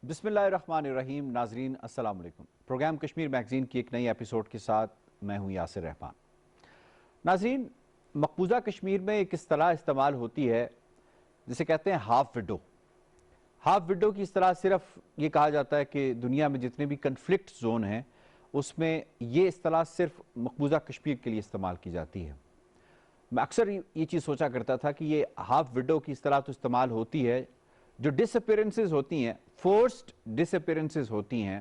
بسم اللہ الرحمن الرحیم. ناظرین السلام علیکم. پروگرام کشمیر میگزین کی ایک نئی ایپیسوڈ کے ساتھ میں ہوں یاسر رحمان. ناظرین، مقبوضہ کشمیر میں ایک اصطلاح استعمال ہوتی ہے جسے کہتے ہیں ہاف وڈو. ہاف وڈو کی اصطلاح صرف یہ کہا جاتا ہے کہ دنیا میں جتنے بھی کنفلکٹ زون ہیں اس میں یہ اصطلاح صرف مقبوضہ کشمیر کے لیے استعمال کی جاتی ہے. میں اکثر یہ چیز سوچا کرتا تھا کہ یہ ہاف وڈو کی اصطلاح تو استعمال ہوتی ہے، جو ڈس اپیرنسز ہوتی ہیں، فورسڈ ڈس اپیرنسز ہوتی ہیں،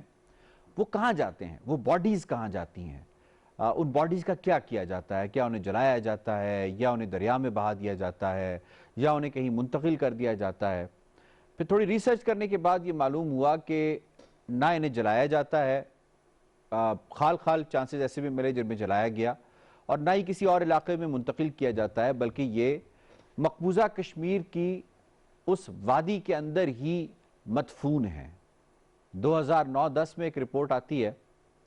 وہ کہاں جاتے ہیں؟ وہ باڈیز کہاں جاتی ہیں؟ ان باڈیز کا کیا کیا جاتا ہے؟ کیا انہیں جلایا جاتا ہے، یا انہیں دریا میں بہا دیا جاتا ہے، یا انہیں کہیں منتقل کر دیا جاتا ہے؟ پھر تھوڑی ریسرچ کرنے کے بعد یہ معلوم ہوا کہ نہ انہیں جلایا جاتا ہے، خال چانسز ایسے بھی ملے جن میں جلایا گیا، اور نہ ہی کسی اور علاقے میں منتقل کیا جاتا ہے، بلکہ یہ مقبوضہ کشمیر کی اس وادی کے اندر ہی مدفون ہیں. 2009-10 میں ایک رپورٹ آتی ہے.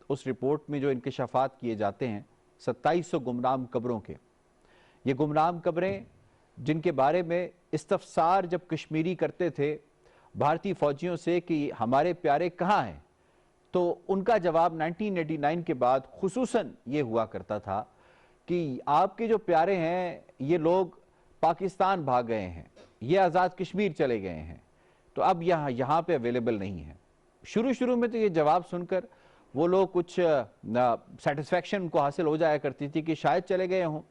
اس رپورٹ میں جو انکشافات کیے جاتے ہیں 2700 گمنام قبروں کے. یہ گمنام قبریں جن کے بارے میں استفسار جب کشمیری کرتے تھے بھارتی فوجیوں سے کہ ہمارے پیارے کہاں ہیں، تو ان کا جواب 1989 کے بعد خصوصاً یہ ہوا کرتا تھا کہ آپ کے جو پیارے ہیں یہ لوگ پاکستان بھاگ گئے ہیں، یہ آزاد کشمیر چلے گئے ہیں، تو اب یہاں پہ اویلیبل نہیں ہیں. شروع میں تو یہ جواب سن کر وہ لوگ کچھ سیٹسفیکشن کو حاصل ہو جایا کرتی تھی کہ شاید چلے گئے ہوں،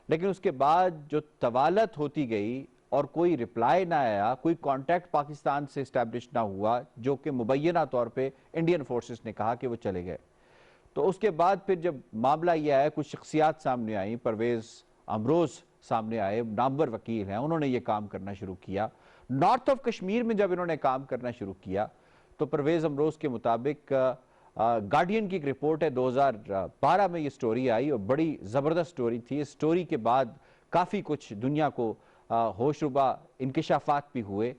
لیکن اس کے بعد جو طوالت ہوتی گئی اور کوئی رپلائی نہ آیا، کوئی کانٹیکٹ پاکستان سے اسٹیبلش نہ ہوا، جو کہ مبینہ طور پہ انڈین فورسز نے کہا کہ وہ چلے گئے. تو اس کے بعد پھر جب معاملہ یہ آیا، کچھ شخصیات سامنے آئیں، پرویز امروز سامنے آئے، نامور وکیل ہیں، انہوں نے یہ کام کرنا شروع کیا. نارتھ آف کشمیر میں جب انہوں نے کام کرنا شروع کیا تو پرویز امروز کے مطابق گارڈین کی ایک رپورٹ ہے 2012 میں یہ سٹوری آئی، اور بڑی زبردست سٹوری تھی. اس سٹوری کے بعد کافی کچھ دنیا کو ہوش ربا انکشافات بھی ہوئے.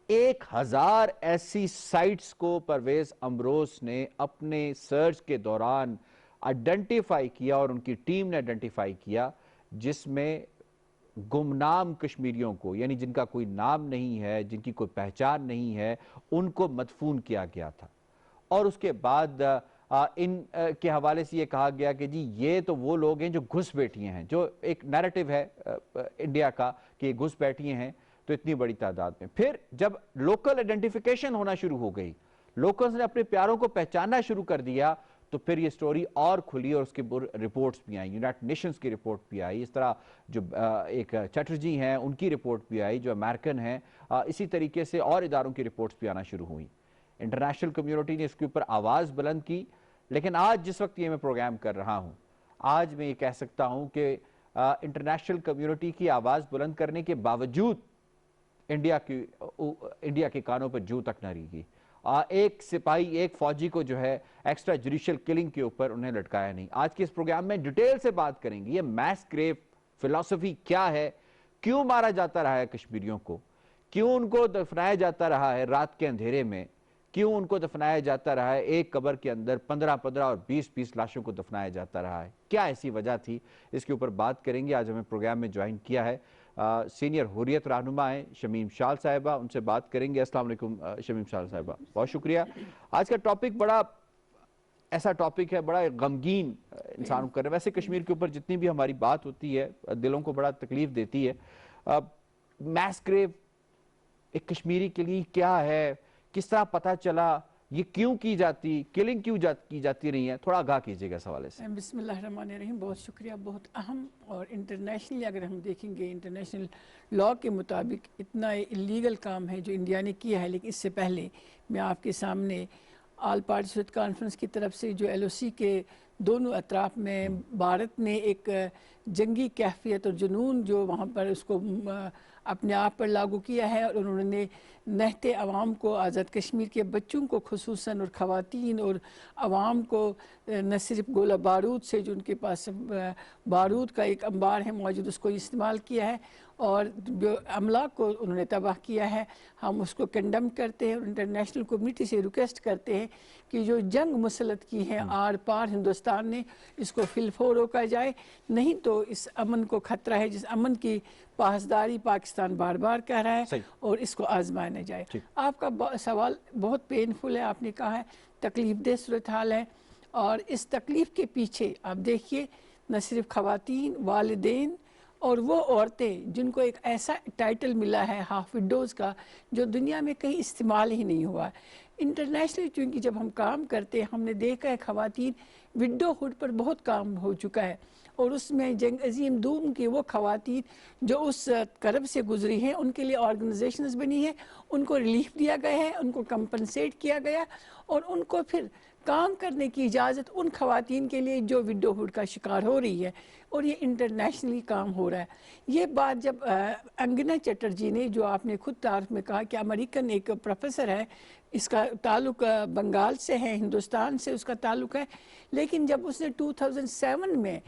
1000 ایسی سائٹس کو پرویز امروز نے اپنے سرچ کے دوران آئیڈینٹیفائی کیا، اور ان کی ٹیم نے آئیڈینٹیفائی کیا، جس میں گمنام کشمیریوں کو، یعنی جن کا کوئی نام نہیں ہے، جن کی کوئی پہچان نہیں ہے، ان کو مدفون کیا گیا تھا. اور اس کے بعد ان کے حوالے سے یہ کہا گیا کہ جی یہ تو وہ لوگ ہیں جو گھس بیٹھیے ہیں، جو ایک نیریٹو ہے انڈیا کا کہ یہ گھس بیٹھیے ہیں تو اتنی بڑی تعداد میں. پھر جب لوکل آئیڈینٹیفیکیشن ہونا شروع ہو گئی، لوکلز نے اپنے پیاروں کو پہچاننا شروع کر دیا، تو پھر یہ سٹوری اور کھلی اور اس کی رپورٹس بھی آئیں. یونائٹڈ نیشنز کی رپورٹ بھی آئی، اس طرح جو ایک چٹرجی ہیں ان کی رپورٹ بھی آئی جو امریکن ہیں، اسی طریقے سے اور اداروں کی رپورٹس بھی آنا شروع ہوئیں. انٹرنیشنل کمیونٹی نے اس کے اوپر آواز بلند کی. لیکن آج جس وقت یہ میں پروگرام کر رہا ہوں، آج میں یہ کہہ سکتا ہوں کہ انٹرنیشنل کمیونٹی کی آواز بلند کرنے کے باوجود انڈیا کے کانوں پر جو تک نہ ریگی. ایک سپاہی، ایک فوجی کو جو ہے ایکسٹرا جوڈیشل کلنگ کے اوپر انہیں لٹکایا نہیں. آج کے اس پروگرام میں ڈیٹیل سے بات کریں گے یہ میس گریو فلسفی کیا ہے، کیوں مارا جاتا رہا ہے کشمیریوں کو، کیوں ان کو دفنایا جاتا رہا ہے رات کے اندھیرے میں، کیوں ان کو دفنایا جاتا رہا ہے ایک قبر کے اندر 15 اور 20 لاشوں کو دفنایا جاتا رہا ہے، کیا ایسی وجہ تھی، اس کے اوپر بات کریں گے. آج ہمیں پروگرام میں جوائن کیا ہے سینئر حریت رہنما ہیں شمیم شال صاحبہ، ان سے بات کریں گے. السلام علیکم شمیم شال صاحبہ، بہت شکریہ. آج کا ٹاپک بڑا ایسا ٹاپک ہے، بڑا غمگین انسان کو کر رہا ہے. ویسے کشمیر کے اوپر جتنی بھی ہماری بات ہوتی ہے دلوں کو بڑا تکلیف دیتی ہے. میس گریو ایک کشمیری کے لیے کیا ہے، کس طرح پتہ چلا، یہ کیوں کی جاتی، کلنگ کیوں کی جاتی رہی ہے، تھوڑا آگاہ کیجئے گا اس حوالے سے. بسم اللہ الرحمن الرحیم. بہت شکریہ. بہت اہم اور انٹرنیشنلی اگر ہم دیکھیں گے انٹرنیشنل لاء کے مطابق اتنا اللیگل کام ہے جو انڈیا نے کیا ہے. لیکن اس سے پہلے میں آپ کے سامنے آل پارٹیسپیٹ کانفرنس کی طرف سے جو ایل او سی کے دونوں اطراف میں بھارت نے ایک جنگی کیفیت اور جنون جو وہاں پر اس کو اپنے آپ پر لاگو کیا ہے، اور انہوں نے نہتے عوام کو، آزاد کشمیر کے بچوں کو خصوصاً اور خواتین اور عوام کو نہ صرف گولہ بارود سے جو ان کے پاس بارود کا ایک انبار ہے موجود، اس کو استعمال کیا ہے، اور جو عملہ کو انہوں نے تباہ کیا ہے، ہم اس کو کنڈم کرتے ہیں اور انٹرنیشنل کمیونٹی سے ریکویسٹ کرتے ہیں کہ جو جنگ مسلط کی ہے آر پار ہندوستان نے، اس کو فی الفور روکا جائے، نہیں تو اس امن کو خطرہ ہے، جس امن کی پاسداری پاکستان بار بار کہہ رہا ہے، صحیح. اور اس کو آزمایا نہ جائے. ٹھیک. آپ کا سوال بہت پینفل ہے، آپ نے کہا ہے تکلیف دہ صورتحال ہے، اور اس تکلیف کے پیچھے آپ دیکھیے نہ صرف خواتین، والدین اور وہ عورتیں جن کو ایک ایسا ٹائٹل ملا ہے ہاف وڈوز کا جو دنیا میں کہیں استعمال ہی نہیں ہوا. انٹرنیشنل چونکہ جب ہم کام کرتے ہیں ہم نے دیکھا ہے خواتین وڈو ہوڈ پر بہت کام ہو چکا ہے، اور اس میں جنگ عظیم دوم کی وہ خواتین جو اس کرب سے گزری ہیں ان کے لیے آرگنائزیشنز بنی ہیں، ان کو ریلیف دیا گیا ہے، ان کو کمپنسیٹ کیا گیا، اور ان کو پھر کام کرنے کی اجازت ان خواتین کے لیے جو وڈو ہوڈ کا شکار ہو رہی ہے، اور یہ انٹرنیشنلی کام ہو رہا ہے. یہ بات جب انگنا چٹرجی نے، جو آپ نے خود تعارف میں کہا کہ امریکن ایک پروفیسر ہے، اس کا تعلق بنگال سے ہے، ہندوستان سے اس کا تعلق ہے، لیکن جب اس نے 2007 میں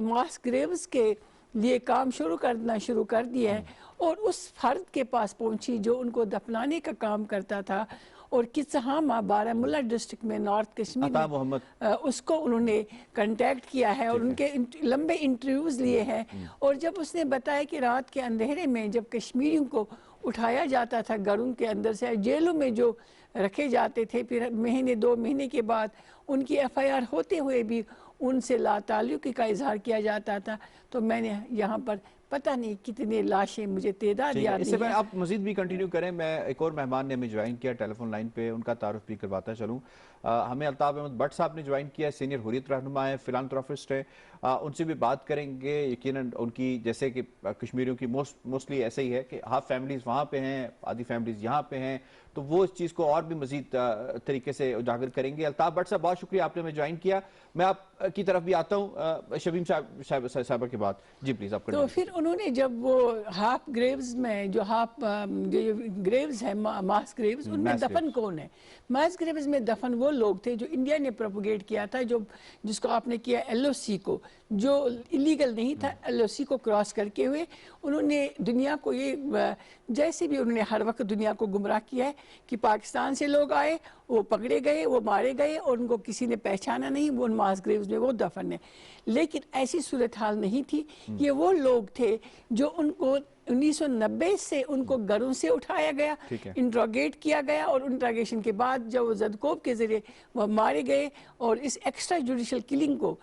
ماس گریوز کے لیے کام کرنا شروع کر دیا ہے، اور اس فرد کے پاس پہنچی جو ان کو دفنانے کا کام کرتا تھا، اور کسہامہ بارہ مولہ ڈسٹرکٹ میں نارتھ کشمیر عطا میں محمد اس کو انہوں نے کنٹیکٹ کیا ہے اور ان کے لمبے انٹرویوز لیے ہیں. اور جب اس نے بتایا کہ رات کے اندھیرے میں جب کشمیریوں کو اٹھایا جاتا تھا گھروں کے اندر سے، جیلوں میں جو رکھے جاتے تھے، پھر مہینے 2 مہینے کے بعد ان کی ایف آئی آر ہوتے ہوئے بھی ان سے لا تعلقی کا اظہار کیا جاتا تھا، تو میں نے یہاں پر پتہ نہیں کتنے لاشیں، مجھے تعداد ٹھیک ہے. یاد اس سے نہیں میں ہے. آپ مزید بھی کنٹینیو کریں، میں ایک اور مہمان نے ہمیں جوائن کیا ٹیلی فون لائن پہ، ان کا تعارف بھی کرواتا چلوں. ہمیں الطاف احمد بٹ صاحب نے جوائن کیا ہے، سینئر حریت رہنما ہے، فلانتھراپسٹ ہے. ان سے بھی بات کریں گے. یقیناً ان کی جیسے کہ کشمیریوں کی موسٹلی ایسا ہی ہے کہ ہاف فیملیز وہاں پہ ہیں، آدھی فیملیز یہاں پہ ہیں، تو وہ اس چیز کو اور بھی مزید طریقے سے اجاگر کریں گے. الطاف بٹ صاحب بہت شکریہ، آپ نے ہمیں جوائن کیا. میں آپ کی طرف بھی آتا ہوں شبیم صاحبہ کے بعد. جی پلیز آپ تو کنٹینیو. پھر انہوں نے جب وہ ہاف گریوز میں جو گریوز ہیں ماس گریوز، ان میں Mass دفن graves. کون ہے؟ ماس گریوز میں دفن وہ لوگ تھے جو انڈیا نے پروپوگیٹ کیا تھا، جس کو آپ نے کیا ایل او سی کو، جو الیگل نہیں تھا، ایل او سی کو کراس کر کے ہوئے انہوں نے دنیا کو یہ جیسے بھی انہوں نے ہر وقت دنیا کو گمراہ کیا ہے کہ پاکستان سے لوگ آئے، وہ پکڑے گئے، وہ مارے گئے، اور ان کو کسی نے پہچانا نہیں، وہ ان ماس گریوز میں وہ دفن ہے. لیکن ایسی صورتحال نہیں تھی. یہ وہ لوگ تھے جو ان کو 1990 سے ان کو گھروں سے اٹھایا گیا، ٹھیک ہے. انٹروگیٹ کیا گیا، اور انٹروگیشن کے بعد جب وہ زدکوب کے ذریعے وہ مارے گئے، اور اس ایکسٹرا جوڈیشل کلنگ کو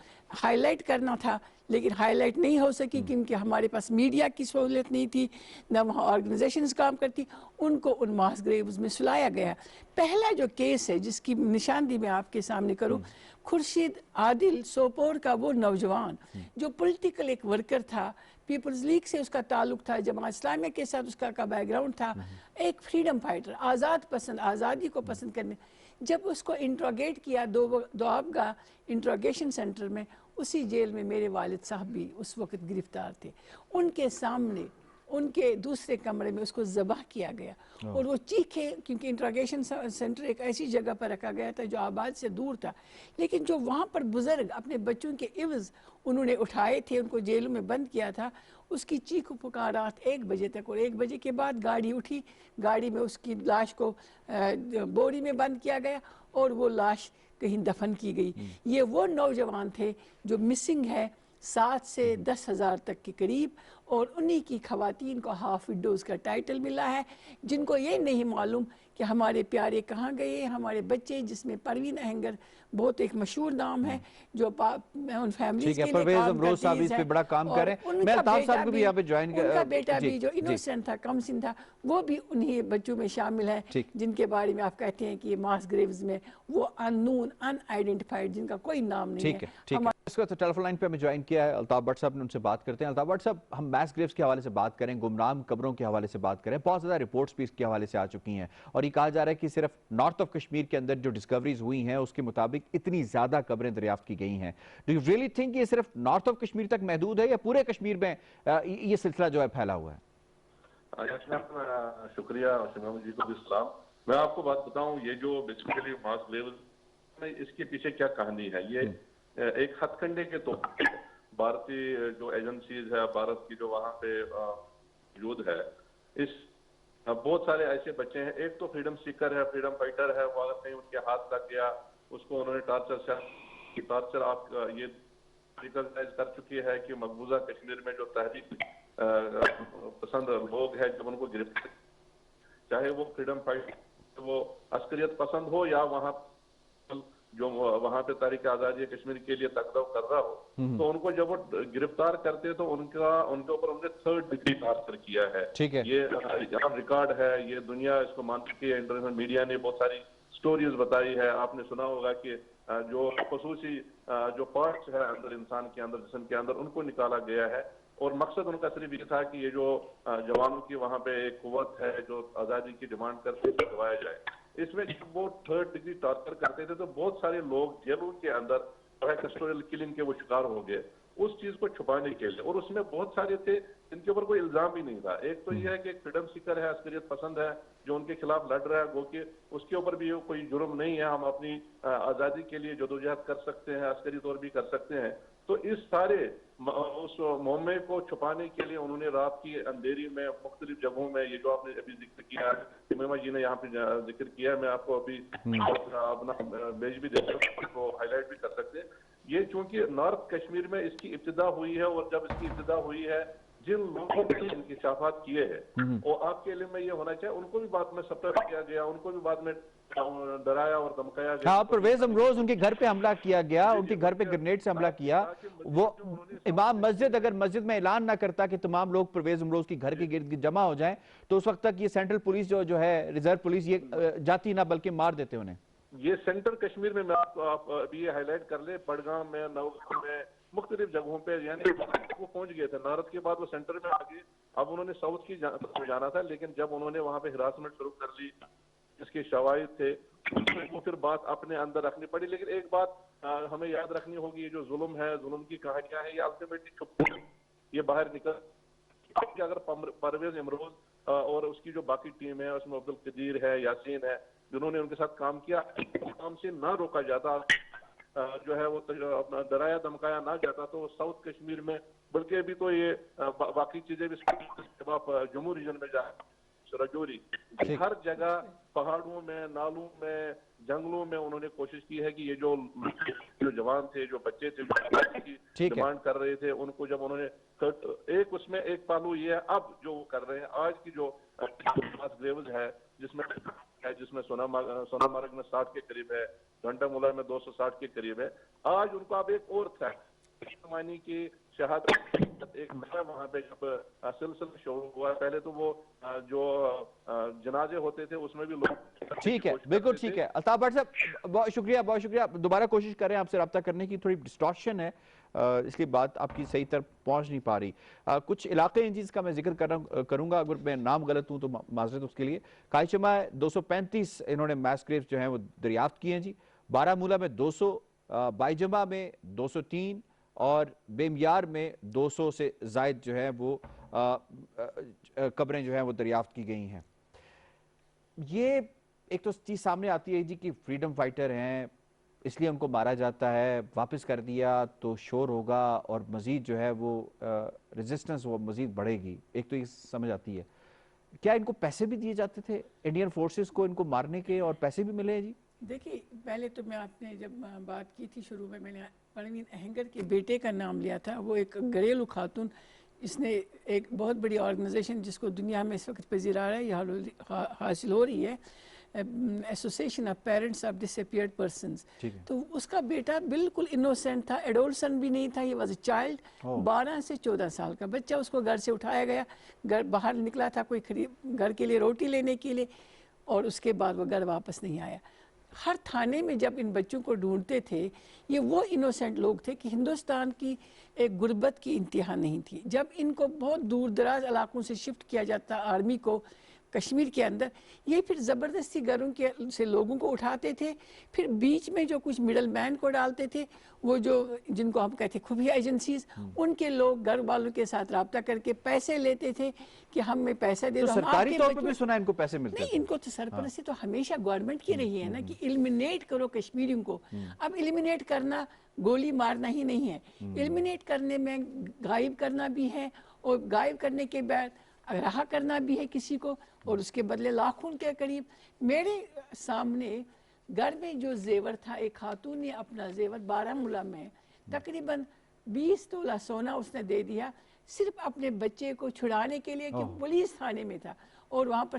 ہائی لائٹ کرنا تھا لیکن ہائی لائٹ نہیں ہو سکی کیونکہ ہمارے پاس میڈیا کی سہولت نہیں تھی، نہ وہاں آرگنائزیشنز کام کرتی، ان کو ان ماس گریوز میں سلایا گیا. پہلا جو کیس ہے جس کی نشاندہی میں آپ کے سامنے کروں، خورشید عادل سوپور کا وہ نوجوان جو پولیٹیکل ایک ورکر تھا، پیپلز لیگ سے اس کا تعلق تھا، جماعت اسلامیہ کے ساتھ اس کا بیک گراؤنڈ تھا، ایک فریڈم فائٹر، آزاد پسند، آزادی کو پسند کرنے. جب اس کو انٹروگیٹ کیا دوابگہ انٹروگیشن سینٹر میں، اسی جیل میں میرے والد صاحب بھی اس وقت گرفتار تھے. ان کے سامنے ان کے دوسرے کمرے میں اس کو ذبح کیا گیا، اور وہ چیخے، کیونکہ انٹروگیشن سینٹر ایک ایسی جگہ پر رکھا گیا تھا جو آباد سے دور تھا، لیکن جو وہاں پر بزرگ اپنے بچوں کے عوض انہوں نے اٹھائے تھے، ان کو جیلوں میں بند کیا تھا، اس کی چیخ و پکارات 1 بجے تک، اور 1 بجے کے بعد گاڑی اٹھی، گاڑی میں اس کی لاش کو بوری میں بند کیا گیا، اور وہ لاش کہیں دفن کی گئی. یہ وہ نوجوان تھے جو مسنگ ہے 7 سے 10 ہزار تک کے قریب، اور انہی کی خواتین کو ہاف وڈوز کا ٹائٹل ملا ہے، جن کو یہ نہیں معلوم کہ ہمارے پیارے کہاں گئے، ہمارے بچے، جس میں پروین اہنگر بہت ایک مشہور نام ہے جو ان فیملیز ٹھیک ہے. کے لیے پرویز کام امروز کرتی صاحب اس ہے، پہ بڑا کام کر اور رہے ہیں. ان میں کا الطاف بیٹا صاحب کو بھی بھی، یہاں پہ جوائن ان کا بیٹا جی بھی جو جی انوسنٹ تھا، کم سن تھا، وہ بھی انہی بچوں میں شامل ہے ٹھیک. جن کے بارے میں آپ کہتے ہیں کہ یہ ماس گریوز میں وہ ان آئیڈینٹیفائڈ، جن کا کوئی نام نہیں ہے. ٹھیک ہے. ٹھیک ہے. اس کا ٹیلی فون لائن پہ ہمیں جوائن کیا ہے الطاف بٹ صاحب نے، ان سے بات کرتے ہیں. الطاف بٹ صاحب، ہم میس گریوز کے حوالے سے بات کریں، گمنام قبروں کے حوالے سے بات کریں، بہت زیادہ رپورٹس بھی اس کے حوالے سے آ چکی ہیں، اور یہ کہا جا رہا ہے کہ صرف نارتھ آف کشمیر کے اندر جو ڈسکوریز ہوئی ہیں اس کے مطابق اتنی زیادہ قبریں دریافت کی گئی ہیں. ڈو یو ریئلی تھنک یہ صرف نارتھ آف کشمیر تک محدود ہے یا پورے کشمیر میں یہ سلسلہ جو ہے پھیلا ہوا ہے؟ شکریہ، شمیم جی کو بھی سلام. میں آپ کو بات بتاؤں، یہ جو بیسیکلی ماس گریوز، اس کے پیچھے کیا کہانی ہے. یہ ایک ہتھ کنڈے کے طور پر بھارتی جو ایجنسیز ہے، بھارت کی جو وہاں پہ موجود ہے, اس بہت سارے ایسے بچے ہیں. ایک تو فریڈم سیکر ہے, فریڈم فائٹر ہے, وہ اگر کہیں ان کے ہاتھ لگ گیا اس کو انہوں نے ٹارچر آپ یہ ریکگنائز کر چکی ہے کہ مقبوضہ کشمیر میں جو تحریک پسند لوگ ہیں جب ان کو گرفتار, چاہے وہ فریڈم فائٹر وہ عسکریت پسند ہو یا جو وہاں پہ تحریک آزادی کشمیر کے لیے تقدم کر رہا ہو, تو ان کو جب وہ گرفتار کرتے تو ان کے اوپر ہم نے 3rd ڈگری ٹارچر کیا ہے. یہ یہاں ریکارڈ ہے, یہ دنیا اس کو مان چکی ہے, انٹرنیشنل میڈیا نے بہت ساری سٹوریز بتائی ہے. آپ نے سنا ہوگا کہ جو خصوصی جو پارٹس ہے اندر انسان کے اندر, جسم کے اندر, ان کو نکالا گیا ہے, اور مقصد ان کا صرف یہ تھا کہ یہ جو جوانوں کی وہاں پہ ایک قوت ہے جو آزادی کی ڈیمانڈ کرتے ہیں دبایا جائے. اس میں جب وہ 3rd ڈگری ٹارچر کرتے تھے تو بہت سارے لوگ جیلوں کے اندر کسٹوریل کلنگ کے وہ شکار ہو گئے اس چیز کو چھپانے کے لیے, اور اس میں بہت سارے تھے جن کے اوپر کوئی الزام بھی نہیں تھا. ایک تو یہ ہے کہ ایک فریڈم سیکر ہے, عسکریت پسند ہے, جو ان کے خلاف لڑ رہا ہے, گو کہ اس کے اوپر بھی کوئی جرم نہیں ہے, ہم اپنی آزادی کے لیے جدوجہد کر سکتے ہیں, عسکری طور بھی کر سکتے ہیں. تو اس سارے اس معمے کو چھپانے کے لیے انہوں نے رات کی اندھیری میں مختلف جگہوں میں, یہ جو آپ نے ابھی ذکر کیا ہے, میما جی نے یہاں پہ ذکر کیا ہے, میں آپ کو ابھی اپنا بیج بھی دے سکتا ہوں, ہائی لائٹ بھی کر سکتے ہیں. یہ چونکہ نارتھ کشمیر میں اس کی ابتدا ہوئی ہے, اور جب اس کی ابتدا ہوئی ہے جن لوگوں نے انکشافات کیے ہیں, اور آپ کے علم میں یہ ہونا چاہیے ان کو بھی بعد میں سپریٹ کیا گیا, ان کو بھی بعد میں ڈرایا اور دھمکایا گیا. ہاں, پرویز امروز ان کے گھر پہ حملہ کیا گیا, ان کے گھر پہ گرنیڈ سے حملہ کیا. وہ امام مسجد اگر مسجد میں اعلان نہ کرتا کہ تمام لوگ پرویز امروز کی گھر کے گرد جمع ہو جائیں, تو اس وقت تک یہ سینٹرل پولیس جو ہے, ریزرو پولیس, یہ جاتی نہ بلکہ مار دیتے انہیں. یہ سینٹر کشمیر میں آپ ابھی یہ ہائی لائٹ کر لیں, بڑگام میں, نوگام میں, مختلف جگہوں پہ, یعنی وہ پہنچ گئے تھے. نارتھ کے بعد وہ سینٹر میں آگئے, اب انہوں نے ساؤتھ کی جانا تھا, لیکن جب انہوں نے وہاں پہ ہراسمنٹ شروع کر لی, اس کے شواہد تھے, وہ پھر بات اپنے اندر رکھنی پڑی. لیکن ایک بات ہمیں یاد رکھنی ہوگی, یہ جو ظلم ہے, ظلم کی کہانیاں ہیں, یہ الٹیمیٹلی چھپ یہ باہر نکل. اگر پرویز امروز اور اس کی جو باقی ٹیم ہے, اس میں عبدالقدیر ہے, یاسین ہے, جنہوں نے ان کے ساتھ کام کیا, کام سے نہ روکا جاتا, جو ہے وہ اپنا ڈرایا دھمکایا نہ جاتا, تو ساؤتھ کشمیر میں, بلکہ ابھی تو یہ باقی چیزیں بھی جموں ریجن میں رجوری, ہر جگہ پہاڑوں میں, نالوں میں, جنگلوں میں انہوں نے کوشش کی ہے کہ یہ جو جوان تھے, جو بچے تھے, جو ڈیمانڈ کر رہے تھے, ان کو جب انہوں نے ایک اس میں ایک پہلو یہ ہے اب جو وہ کر رہے ہیں, آج کی جو گریوز ہے جس میں سونا مرگ میں 60 کے قریب ہے, گھنٹہ مولا میں 260 کے قریب ہے, آج ان کو اب ایک اور تھریٹ کی شہادت ایک نیا وہاں پہ جب سلسلہ شروع ہوا. پہلے تو وہ جو جنازے ہوتے تھے اس میں بھی لوگ. ٹھیک ہے, بالکل ٹھیک ہے. الطاف بٹ صاحب بہت شکریہ, بہت شکریہ. دوبارہ کوشش کریں آپ سے رابطہ کرنے کی, تھوڑی ڈسٹارشن ہے, اس لیے بات آپ کی صحیح طرح پہنچ نہیں پا رہی. کچھ علاقے ہیں جس کا میں ذکر کروں گا, اگر میں نام غلط ہوں تو معذرت اس کے لیے. کائچما 235 انہوں نے میس گریوز جو ہیں وہ دریافت کیے ہیں جی. بارہمولہ میں 200, بائیجمہ میں 203 اور بیمیار میں 200 سے زائد جو ہے وہ قبریں جو ہیں وہ دریافت کی گئی ہیں. یہ ایک تو چیز سامنے آتی ہے جی کہ فریڈم فائٹر ہیں, اس لیے ان کو مارا جاتا ہے, واپس کر دیا تو شور ہوگا اور مزید جو ہے وہ ریزسٹنس وہ مزید بڑھے گی. ایک تو یہ سمجھ آتی ہے. کیا ان کو پیسے بھی دیے جاتے تھے انڈین فورسز کو ان کو مارنے کے, اور پیسے بھی ملے ہیں جی؟ دیکھیے, پہلے تو میں آپ نے جب بات کی تھی شروع میں نے پروین اہنگر کے بیٹے کا نام لیا تھا. وہ ایک گھریلو خاتون, اس نے ایک بہت بڑی آرگنائزیشن جس کو دنیا میں اس وقت پذیرا ہے, یہ حاصل ہو رہی ہے, association of parents of disappeared persons. تو اس کا بیٹا بالکل انوسینٹ تھا, ایڈولسن بھی نہیں تھا, یہ واز اے چائلڈ, 12 سے 14 سال کا بچہ. اس کو گھر سے اٹھایا گیا, گھر باہر نکلا تھا کوئی گھر کے لیے روٹی لینے کے لیے, اور اس کے بعد وہ گھر واپس نہیں آیا. ہر تھانے میں جب ان بچوں کو ڈھونڈتے تھے, یہ وہ انوسینٹ لوگ تھے کہ ہندوستان کی ایک غربت کی انتہا نہیں تھی. جب ان کو بہت دور دراز علاقوں سے شفٹ کیا جاتا آرمی کو کشمیر کے اندر, یہ پھر زبردستی گھروں کے سے لوگوں کو اٹھاتے تھے, پھر بیچ میں جو کچھ مڈل مین کو ڈالتے تھے, وہ جو جن کو ہم کہتے ہیں خفیہ ایجنسیز, ان کے لوگ گھر والوں کے ساتھ رابطہ کر کے پیسے لیتے تھے کہ ہمیں پیسے دے دو. سرکاری طور پر بھی سنا ان کو پیسے ملتے نہیں, ان کو تو سرپرستی تو ہمیشہ گورنمنٹ کی رہی ہے نا کہ ایلیمینیٹ کرو کشمیریوں کو. اب ایلیمینیٹ کرنا گولی مارنا ہی نہیں ہے, ایلیمینیٹ کرنے میں غائب کرنا بھی ہے, اور غائب کرنے کے بعد رہا کرنا بھی ہے کسی کو اور اس کے بدلے لاکھوں کے قریب. میرے سامنے گھر میں جو زیور تھا, ایک خاتون نے اپنا زیور بارہمولہ میں تقریباً 20 تولہ سونا اس نے دے دیا صرف اپنے بچے کو چھڑانے کے لیے کہ پولیس تھانے میں تھا. اور وہاں پر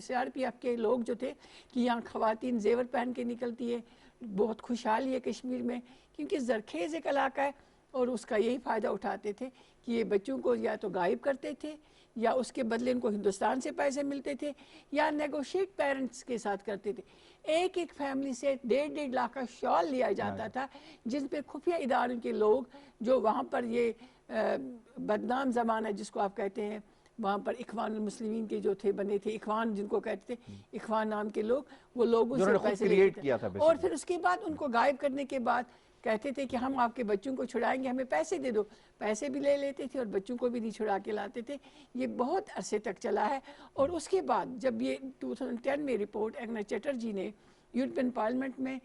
CRPF کے لوگ جو تھے کہ یہاں خواتین زیور پہن کے نکلتی ہے, بہت خوشحالی ہے کشمیر میں کیونکہ زرخیز ایک علاقہ ہے, اور اس کا یہی فائدہ اٹھاتے تھے کہ یہ بچوں کو یا تو غائب کرتے تھے یا اس کے بدلے ان کو ہندوستان سے پیسے ملتے تھے یا نیگوشیٹ پیرنٹس کے ساتھ کرتے تھے. ایک فیملی سے 1.5 لاکھ کا شال لیا جاتا تھا جن پہ خفیہ اداروں کے لوگ جو وہاں پر یہ بدنام زمانہ جس کو آپ کہتے ہیں, وہاں پر اخوان المسلمین کے جو تھے بنے تھے, اخوان جن کو کہتے تھے, اخوان نام کے لوگ, وہ لوگوں سے پیسے لیتے تھے اور پھر اس کے بعد ان کو غائب کرنے کے بعد کہتے تھے کہ ہم آپ کے بچوں کو چھڑائیں گے, ہمیں پیسے دے دو. پیسے بھی لے لیتے تھے اور بچوں کو بھی نہیں چھڑا کے لاتے تھے. یہ بہت عرصے تک چلا ہے. اور اس کے بعد جب یہ 2010 میں رپورٹ ایگنا چیٹرجی نے یورپین پارلیمنٹ میں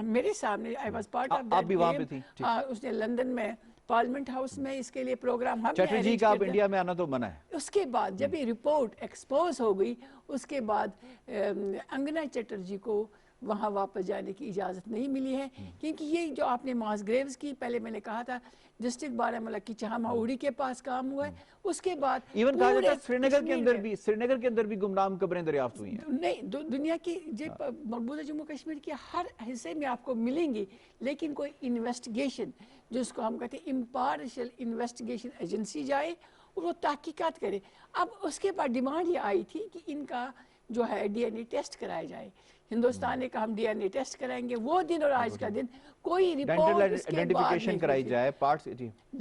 میرے سامنے, I was part of that, اس نے لندن میں پارلیمنٹ ہاؤس میں اس کے لیے پروگرام ہم چیٹرجی کا اب انڈیا میں آنا تو منع ہے. اس کے بعد جب یہ رپورٹ ایکسپوز ہو گئی اس کے بعد انگنا چیٹرجی کو وہاں واپس جانے کی اجازت نہیں ملی ہے کیونکہ یہ جو آپ نے ماس گریوز کی, پہلے میں نے کہا تھا ڈسٹرکٹ بارہمولہ کی چہامہ اوڑی کے پاس کام ہوا ہے, اس کے بعد ایون کہا جاتا ہے سرینگر کے اندر بھی گمنام قبریں دریافت ہوئی ہیں. نہیں, دنیا کی مقبوضہ جموں کشمیر کے ہر حصے میں آپ کو ملیں گی, لیکن کوئی انویسٹیگیشن جس کو ہم کہتے ہیں امپارشل انویسٹیگیشن ایجنسی جائے اور وہ تحقیقات کرے. اب اس کے بعد ڈیمانڈ یہ آئی تھی کہ ان کا جو ہے DNA ٹیسٹ کرایا جائے. ہندوستان نے کہا ہم DNA ٹیسٹ کرائیں گے. وہ دن اور آج کا دن کوئی رپورٹ اس کے بعد نہیں کرائی جائے پارٹس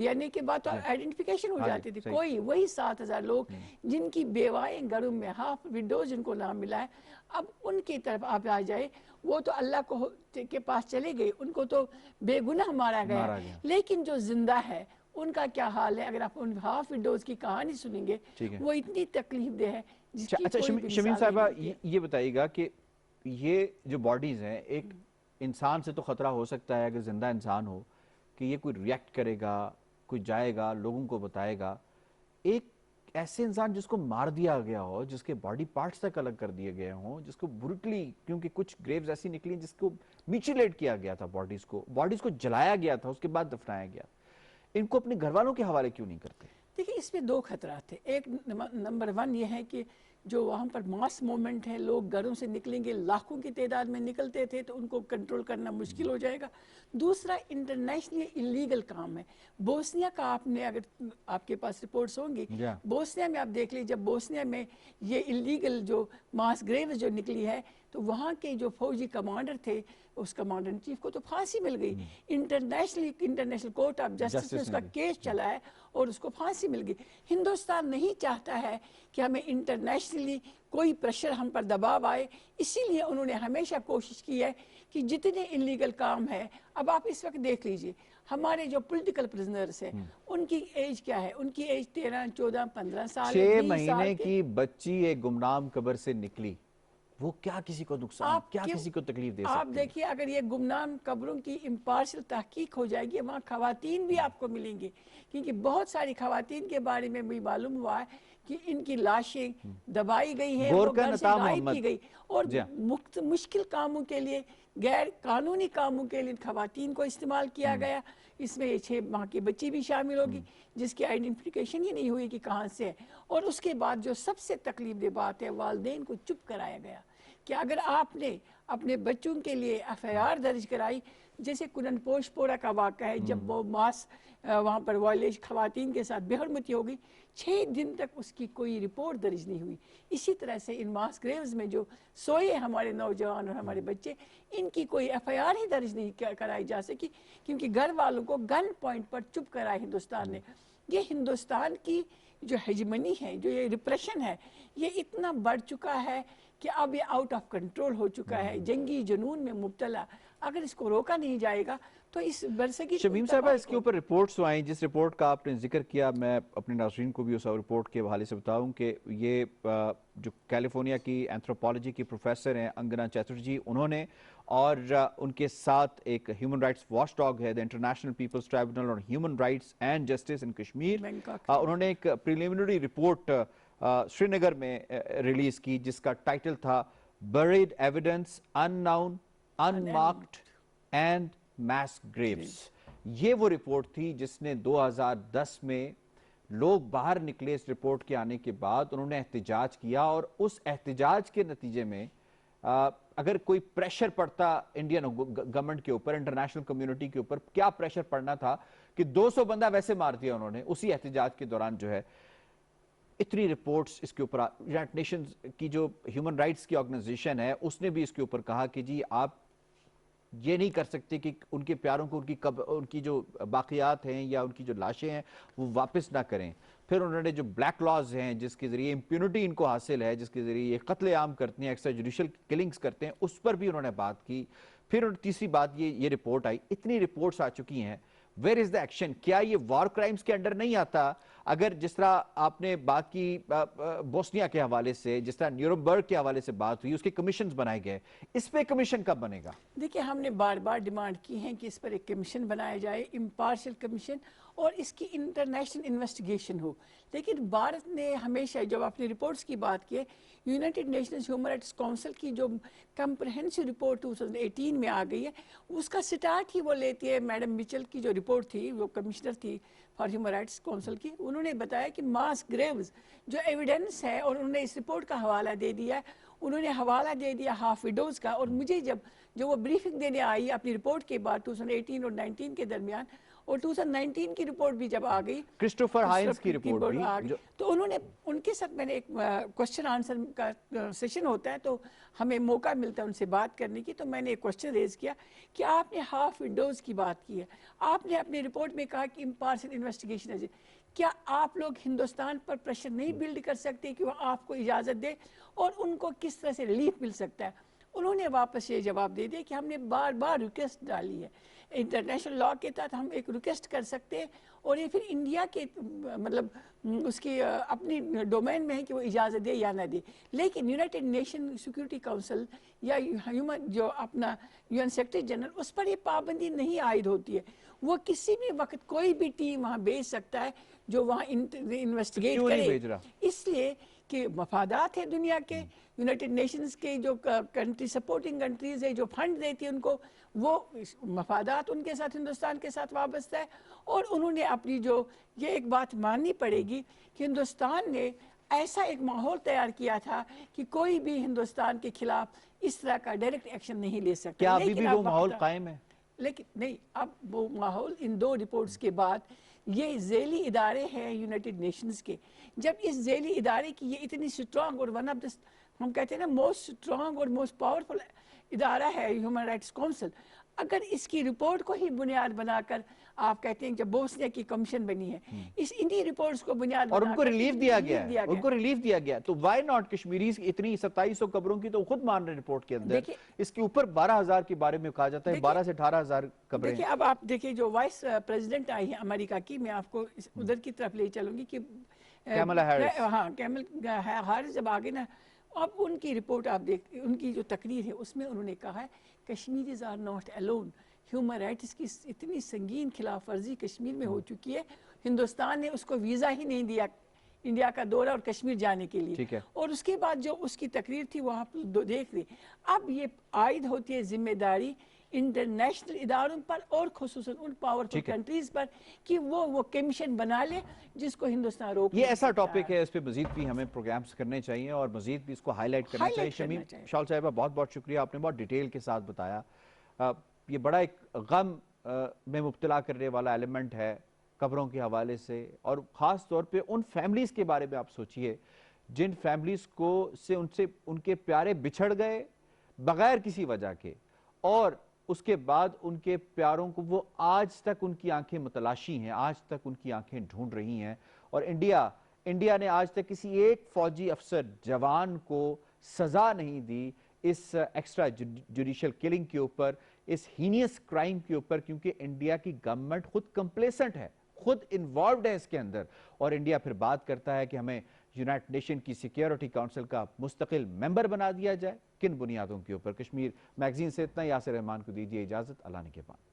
DNA کے بعد تو آئیڈینٹیفیکیشن ہو جاتی تھی. کوئی وہی 7,000 لوگ جن کی بیوائیں گھروں میں ہاف وڈوز جن کو نام ملا ہے, اب ان کی طرف آپ آ جائے, وہ تو اللہ کو کے پاس چلے گئے, ان کو تو بے گناہ مارا گیا, لیکن جو زندہ ہے ان کا کیا حال ہے؟ اگر آپ ان ہاف وڈوز کی کہانی سنیں گے وہ اتنی تکلیف دہ ہے جس کی اچھا شمیم صاحبہ یہ بتائیے گا کہ یہ جو باڈیز ہیں, ایک انسان سے تو خطرہ ہو سکتا ہے اگر زندہ انسان ہو کہ یہ کوئی ریئیکٹ کرے گا, کوئی جائے گا, لوگوں کو بتائے گا. ایک ایسے انسان جس کو مار دیا گیا ہو, جس کے باڈی پارٹس تک الگ کر دیے گئے ہوں, جس کو بروٹلی, کیونکہ کچھ گریوز ایسی نکلی جس کو میچولیٹ کیا گیا تھا, باڈیز کو جلایا گیا تھا, اس کے بعد دفنایا گیا, ان کو اپنے گھر والوں کے حوالے کیوں نہیں کرتے؟ دیکھیں اس میں 2 خطرات ہیں. ایک نمبر 1 یہ ہے کہ جو وہاں پر ماس مومنٹ ہے, لوگ گھروں سے نکلیں گے, لاکھوں کی تعداد میں نکلتے تھے تو ان کو کنٹرول کرنا مشکل ہو جائے گا. دوسرا انٹرنیشنلی انلیگل کام ہے. بوسنیا کا آپ نے, اگر آپ کے پاس رپورٹس ہوں گی, بوسنیا میں آپ دیکھ لیجیے, جب بوسنیا میں یہ انلیگل جو ماس گریوز جو نکلی ہے تو وہاں کے جو فوجی کمانڈر تھے, اس کمانڈر ان چیف کو تو پھانسی مل گئی. انٹرنیشنل کورٹ آف جسٹس میں اس کا کیس چلا ہے اور اس کو پھانسی مل گئی. ہندوستان نہیں چاہتا ہے کہ ہمیں انٹرنیشنلی کوئی پریشر ہم پر دباؤ آئے, اسی لیے انہوں نے ہمیشہ کوشش کی ہے کہ جتنے انلیگل کام ہے, اب آپ اس وقت دیکھ لیجئے ہمارے جو پولیٹیکل پرزنرز ہیں ان کی ایج کیا ہے, ان کی ایج 13, 14, 15 سال, 6 مہینے کی بچی ایک گمنام قبر سے نکلی, وہ کیا کسی کو نقصان, کیا کسی کو تکلیف دے سکتی ہے؟ آپ دیکھیے اگر یہ گمنام قبروں کی امپارشل تحقیق ہو جائے گی, وہاں خواتین بھی آپ کو ملیں گے, کیونکہ بہت ساری خواتین کے بارے میں بھی معلوم ہوا ہے کہ ان کی لاشیں دبائی گئی ہیں, وہ گھر سے غائب کی گئی, اور مشکل کاموں کے لیے, غیر قانونی کاموں کے لیے خواتین کو استعمال کیا گیا. اس میں 6 ماہ کی بچی بھی شامل ہوگی جس کی آئیڈینٹیفیکیشن ہی نہیں ہوئی کہ کہاں سے ہے. اور اس کے بعد جو سب سے تکلیف دہ بات ہے, والدین کو چپ کرایا گیا کہ اگر آپ نے اپنے بچوں کے لیے FIR درج کرائی, جیسے کنن پوش پورا کا واقعہ ہے, جب وہ ماس وہاں پر وائلیشن خواتین کے ساتھ بے حرمتی ہو گئی, 6 دن تک اس کی کوئی رپورٹ درج نہیں ہوئی. اسی طرح سے ان ماس گریوز میں جو سوئے ہمارے نوجوان اور ہمارے بچے, ان کی کوئی FIR ہی درج نہیں کرائی جا سکی کیونکہ گھر والوں کو گن پوائنٹ پر چپ کرایا ہندوستان نے. یہ ہندوستان کی جو ہیجمنی ہے, جو یہ ریپریشن ہے, یہ اتنا بڑھ چکا ہے کہ اب یہ آؤٹ آف کنٹرول ہو چکا ہے. جنگی جنون میں مبتلا اگر اس کو روکا نہیں جائے گا تو اس برسگیر شمیم صاحبہ اس کے اوپر رپورٹس آئیں، جس رپورٹ کا آپ نے ذکر کیا، میں اپنے ناظرین کو بھی اس رپورٹ کے حوالے سے بتاؤں کہ یہ جو کیلیفورنیا کی اینتھروپولوجی کی پروفیسر ہیں انگنا چیٹرجی، انہوں نے اور ان کے ساتھ ایک ہیومن رائٹس واچ ڈاگ ہے، the international people's tribunal on human rights and justice in Kashmir, انہوں نے ایک پریلیمنری رپورٹ سری نگر میں ریلیز کی جس کا ٹائٹل تھا buried evidence unknown unmarked and mass graves. یہ وہ رپورٹ تھی جس نے 2010 میں لوگ باہر نکلے اس رپورٹ کے آنے کے بعد، انہوں نے احتجاج کیا، اور اس احتجاج کے نتیجے میں اگر کوئی پریشر پڑتا انڈین گورنمنٹ کے اوپر، انٹرنیشنل کمیونٹی کے اوپر، کیا پریشر پڑنا تھا کہ 200 بندہ ویسے مار دیا انہوں نے اسی احتجاج کے دوران جو ہے۔ اتنی رپورٹس اس کے اوپر، یونائٹڈ نیشنز کی جو ہیومن رائٹس کی آرگنائزیشن ہے اس نے بھی اس کے اوپر کہا کہ جی آپ یہ نہیں کر سکتے کہ ان کے پیاروں کو ان کی جو باقیات ہیں یا ان کی جو لاشیں ہیں وہ واپس نہ کریں۔ پھر انہوں نے جو بلیک لاز ہیں جس کے ذریعے امپیونٹی ان کو حاصل ہے، جس کے ذریعے یہ قتل عام کرتے ہیں، ایکسٹرا جوڈیشل کلنگز کرتے ہیں، اس پر بھی انہوں نے بات کی۔ پھر تیسری بات یہ رپورٹ آئی، اتنی رپورٹس آ چکی ہیں، ویئر از دا ایکشن؟ کیا یہ وار کرائمز کے انڈر نہیں آتا؟ اگر جس طرح آپ نے بات کی بوسنیا کے حوالے سے، جس طرح نیورنبرگ کے حوالے سے بات ہوئی، اس کے کمیشنز بنائے گئے، اس پہ کمیشن کب بنے گا؟ دیکھیں ہم نے بار بار ڈیمانڈ کی ہیں کہ اس پر ایک کمیشن بنایا جائے، امپارشل کمیشن، اور اس کی انٹرنیشنل انویسٹیگیشن ہو۔ لیکن بھارت نے ہمیشہ، جب آپ نے رپورٹس کی بات کی، United nations human rights council کی جو کمپریہنسو رپورٹ 2018 میں آ گئی ہے، اس کا سٹارٹ ہی وہ لیتی ہے میڈم مچل کی جو رپورٹ تھی، وہ کمشنر تھی فار ہیومن رائٹس کونسل کی، انہوں نے بتایا کہ ماس گریوز جو ایویڈنس ہے، اور انہوں نے اس رپورٹ کا حوالہ دے دیا ہے، انہوں نے حوالہ دے دیا ہاف ویڈوز کا، اور مجھے جو وہ بریفنگ دینے آئی اپنی رپورٹ کے بعد 2018 اور 19 کے درمیان، اور 2019 کی رپورٹ بھی جب آ گئی، کرسٹوفر ہائنز کی رپورٹ بھی، تو انہوں نے ان کے ساتھ میں نے ایک کوشچن آنسر کا سیشن ہوتا ہے تو ہمیں موقع ملتا ہے ان سے بات کرنے کی، تو میں نے ایک کوشچن ریز کیا کہ آپ نے ہاف ونڈوز کی بات کی ہے، آپ نے اپنی رپورٹ میں کہا کہ امپارشل انویسٹیگیشن ہے، کیا آپ لوگ ہندوستان پر پریشر نہیں بلڈ کر سکتے کہ وہ آپ کو اجازت دے، اور ان کو کس طرح سے ریلیف مل سکتا ہے؟ انہوں نے واپس یہ جواب دے دیا کہ ہم نے بار بار ریکویسٹ ڈالی ہے، انٹرنیشنل لاء کے تحت ہم ایک ریکویسٹ کر سکتے ہیں، اور یہ پھر انڈیا کے مطلب اس کی اپنی ڈومین میں ہے کہ وہ اجازت دے یا نہ دے، لیکن یونائٹڈ نیشن سیکورٹی کونسل یا ہیومن جو اپنا UN سیکرٹری جنرل، اس پر یہ پابندی نہیں عائد ہوتی ہے، وہ کسی بھی وقت کوئی بھی ٹیم وہاں بھیج سکتا ہے جو وہاں انویسٹیگیٹ کرے، اس لیے کہ مفادات ہے دنیا کے، یونائٹڈ نیشنز کے جو کنٹری سپورٹنگ کنٹریز ہے جو فنڈ دیتی ہے ان کو، وہ مفادات ان کے ساتھ ہندوستان کے ساتھ وابستہ ہے، اور انہوں نے اپنی جو یہ ایک بات ماننی پڑے گی کہ ہندوستان نے ایسا ایک ماحول تیار کیا تھا کہ کوئی بھی ہندوستان کے خلاف اس طرح کا ڈائریکٹ ایکشن نہیں لے سکتا۔ کیا ابھی بھی وہ ماحول قائم ہے؟ لیکن نہیں، اب وہ ماحول ان 2 رپورٹس کے بعد، یہ ذیلی ادارے ہیں یونائٹڈ نیشنز کے، جب اس ذیلی ادارے کی یہ اتنی سٹرانگ اور ون آف دا، ہم کہتے ہیں نا موسٹ سٹرانگ اور موسٹ پاورفل ادارہ ہے ہیومن رائٹس کونسل، اگر اس کی رپورٹ کو ہی بنیاد بنا کر آپ کہتے ہیں جب بوسنیا کی کمیشن بنی ہے، اس انہی رپورٹس کو بنیاد بنا اور ان کو ریلیف دیا گیا، تو وائی ناٹ کشمیریز اتنی 2700 قبروں کی تو خود مان رہے رپورٹ کے اندر، اس کے اوپر 12,000 کے بارے میں کہا جاتا ہے، 12 سے 18,000 قبریں۔ دیکھیں اب آپ دیکھیں جو وائس پریزیڈنٹ آئی ہیں امریکہ کی، میں آپ کو ادھر کی طرف لے چلوں گی کہ کیملا ہیرس، ہاں کیملا ہیرس جب آگے نا، اب ان کی رپورٹ آپ دیکھتے، ان کی جو تقریر ہے اس میں انہوں نے کہا ہے Kashmiris are not alone, human rights کی اتنی سنگین خلاف ورزی کشمیر میں ہو چکی ہے، ہندوستان نے اس کو ویزا ہی نہیں دیا انڈیا کا دورہ اور کشمیر جانے کے لیے، اور اس کے بعد جو اس کی تقریر تھی وہ آپ دیکھ لیں، اب یہ عائد ہوتی ہے ذمہ داری انٹرنیشنل اداروں پر اور خصوصاً ان پاورفل کنٹریز پر کہ وہ کمیشن بنا لے جس کو ہندوستان روک۔ یہ ایسا ٹاپک ہے، اس پہ مزید بھی ہمیں پروگرامز کرنے چاہیے اور مزید بھی اس کو ہائی لائٹ کرنا چاہیے۔ شمیم شال صاحبہ بہت بہت شکریہ، آپ نے بہت ڈیٹیل کے ساتھ بتایا، یہ بڑا ایک غم میں مبتلا کرنے والا ایلیمنٹ ہے قبروں کے حوالے سے، اور خاص طور پہ ان فیملیز کے بارے میں آپ سوچئے جن فیملیز سے ان کے پیارے بچھڑ گئے بغیر کسی وجہ کے، اور اس کے بعد ان کے پیاروں کو وہ آج تک ان کی آنکھیں متلاشی ہیں، آج تک ان کی آنکھیں ڈھونڈ رہی ہیں، اور انڈیا نے آج تک کسی ایک فوجی افسر جوان کو سزا نہیں دی اس ایکسٹرا جوڈیشل کلنگ کے اوپر، اس ہینیس کرائم کے اوپر، کیونکہ انڈیا کی گورنمنٹ خود کمپلیسنٹ ہے، خود انوالوڈ ہے اس کے اندر، اور انڈیا پھر بات کرتا ہے کہ ہمیں یونائٹڈ نیشن کی سیکیورٹی کونسل کا مستقل ممبر بنا دیا جائے. کن بنیادوں کے اوپر؟ کشمیر میگزین سے اتنا. یاسر رحمان کو دیجیے اجازت. اللہ نگہبان.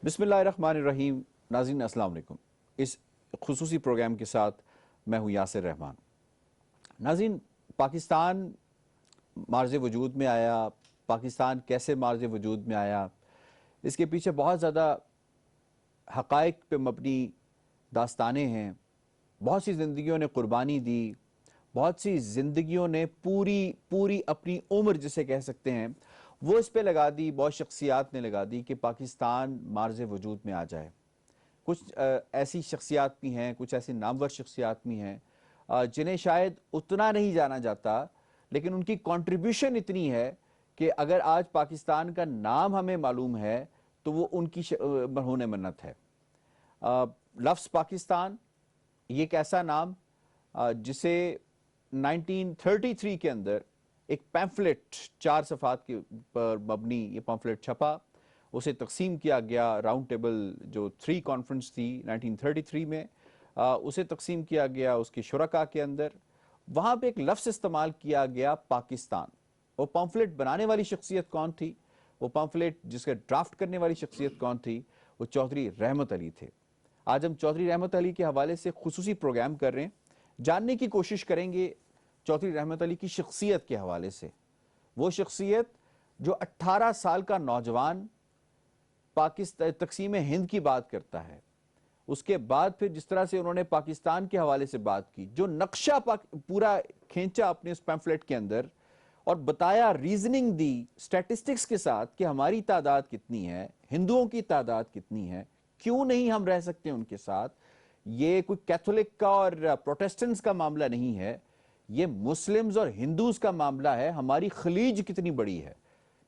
بسم اللہ الرحمن الرحیم. ناظرین السلام علیکم. اس خصوصی پروگرام کے ساتھ میں ہوں یاسر رحمان. ناظرین، پاکستان مارز وجود میں آیا، پاکستان کیسے مارز وجود میں آیا، اس کے پیچھے بہت زیادہ حقائق پہ مبنی داستانیں ہیں. بہت سی زندگیوں نے قربانی دی، بہت سی زندگیوں نے پوری اپنی عمر جسے کہہ سکتے ہیں وہ اس پہ لگا دی، بہت شخصیات نے لگا دی کہ پاکستان مارز وجود میں آ جائے. کچھ ایسی شخصیات بھی ہیں، کچھ ایسی نامور شخصیات بھی ہیں جنہیں شاید اتنا نہیں جانا جاتا، لیکن ان کی کنٹریبیوشن اتنی ہے کہ اگر آج پاکستان کا نام ہمیں معلوم ہے تو وہ ان کی مرہون منت ہے. لفظ پاکستان یہ ایک ایسا نام جسے 1933 کے اندر ایک پیمفلٹ 4 صفحات کے پر مبنی یہ پیمفلٹ چھپا، اسے تقسیم کیا گیا. راؤنڈ ٹیبل جو 3 کانفرنس تھی 1933 میں، اسے تقسیم کیا گیا اس کے شرکاء کے اندر. وہاں پہ ایک لفظ استعمال کیا گیا پاکستان. وہ پیمفلٹ بنانے والی شخصیت کون تھی؟ وہ پیمفلٹ جس کا ڈرافٹ کرنے والی شخصیت کون تھی؟ وہ چودھری رحمت علی تھے. آج ہم چودھری رحمت علی کے حوالے سے خصوصی پروگرام کر رہے ہیں، جاننے کی کوشش کریں گے چودھری رحمت علی کی شخصیت کے حوالے سے. وہ شخصیت جو 18 سال کا نوجوان پاکستان تقسیم ہند کی بات کرتا ہے، اس کے بعد پھر جس طرح سے انہوں نے پاکستان کے حوالے سے بات کی، جو نقشہ پورا کھینچا اپنے اس پیمفلیٹ کے اندر اور بتایا، ریزننگ دی سٹیٹسٹکس کے ساتھ کہ ہماری تعداد کتنی ہے، ہندوؤں کی تعداد کتنی ہے، کیوں نہیں ہم رہ سکتے ان کے ساتھ. یہ کوئی کیتھولک کا اور پروٹیسٹنٹس کا معاملہ نہیں ہے، یہ مسلمز اور ہندوز کا معاملہ ہے. ہماری خلیج کتنی بڑی ہے،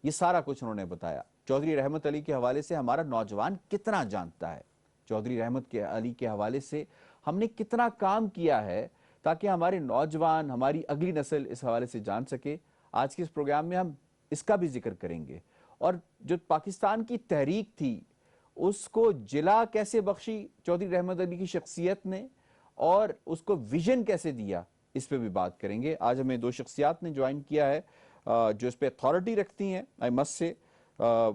یہ سارا کچھ انہوں نے بتایا. چودھری رحمت علی کے حوالے سے ہمارا نوجوان کتنا جانتا ہے، چودھری رحمت علی کے حوالے سے ہم نے کتنا کام کیا ہے تاکہ ہمارے نوجوان، ہماری اگلی نسل اس حوالے سے جان سکے. آج کے اس پروگرام میں ہم اس کا بھی ذکر کریں گے، اور جو پاکستان کی تحریک تھی اس کو جلا کیسے بخشی چودھری رحمت علی کی شخصیت نے، اور اس کو ویژن کیسے دیا، اس پہ بھی بات کریں گے. آج ہمیں 2 شخصیات نے جوائن کیا ہے جو اس پہ اتھارٹی رکھتی ہیں. I must say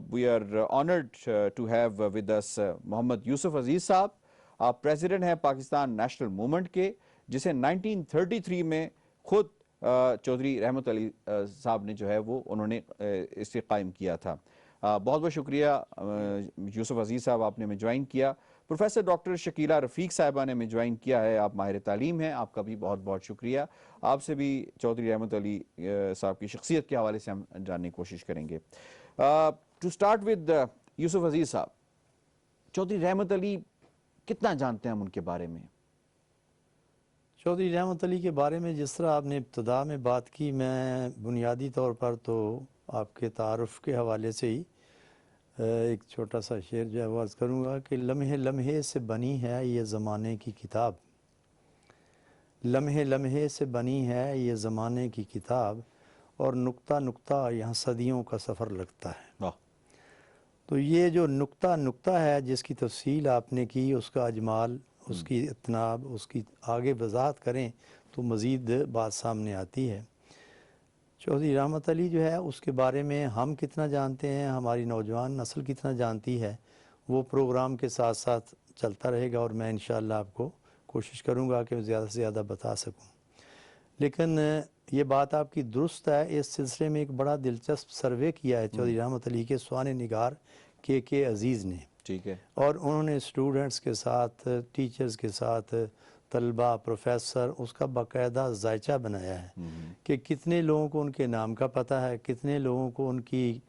we are honored to have with us محمد یوسف عزیز صاحب. آپ پریزیڈنٹ ہیں پاکستان نیشنل موومنٹ کے، جسے 1933 میں خود چودھری رحمت علی صاحب نے جو ہے وہ انہوں نے اسے قائم کیا تھا. بہت بہت شکریہ یوسف عزیز صاحب، آپ نے ہمیں جوائن کیا. پروفیسر ڈاکٹر شکیلہ رفیق صاحبہ نے ہمیں جوائن کیا ہے، آپ ماہر تعلیم ہیں، آپ کا بھی بہت بہت شکریہ. آپ سے بھی چودھری رحمت علی صاحب کی شخصیت کے حوالے سے ہم جاننے کی کوشش کریں گے. ٹو سٹارٹ ود یوسف عزیز صاحب، چودھری رحمت علی کتنا جانتے ہیں ہم ان کے بارے میں؟ چودھری رحمت علی کے بارے میں جس طرح آپ نے ابتدا میں بات کی، میں بنیادی طور پر تو آپ کے تعارف کے حوالے سے ہی ایک چھوٹا سا شعر جو ہے وہ عرض کروں گا کہ لمحے لمحے سے بنی ہے یہ زمانے کی کتاب، لمحے لمحے سے بنی ہے یہ زمانے کی کتاب، اور نقطہ نقطہ یہاں صدیوں کا سفر لگتا ہے. تو یہ جو نقطہ نقطہ ہے جس کی تفصیل آپ نے کی، اس کا اجمال، اس کی اتناب، اس کی آگے وضاحت کریں تو مزید بات سامنے آتی ہے. چودھری رحمت علی جو ہے اس کے بارے میں ہم کتنا جانتے ہیں، ہماری نوجوان نسل کتنا جانتی ہے، وہ پروگرام کے ساتھ ساتھ چلتا رہے گا، اور میں انشاءاللہ آپ کو کوشش کروں گا کہ زیادہ سے زیادہ بتا سکوں۔ لیکن یہ بات آپ کی درست ہے، اس سلسلے میں ایک بڑا دلچسپ سروے کیا ہے چودھری رحمت علی کے سوانح نگار کے عزیز نے، ٹھیک ہے، اور انہوں نے اسٹوڈنٹس کے ساتھ، ٹیچرز کے ساتھ، طلباء، پروفیسر، اس کا باقاعدہ ذائچہ بنایا ہے کہ کتنے لوگوں کو ان کے نام کا پتہ ہے، کتنے لوگوں کو ان کی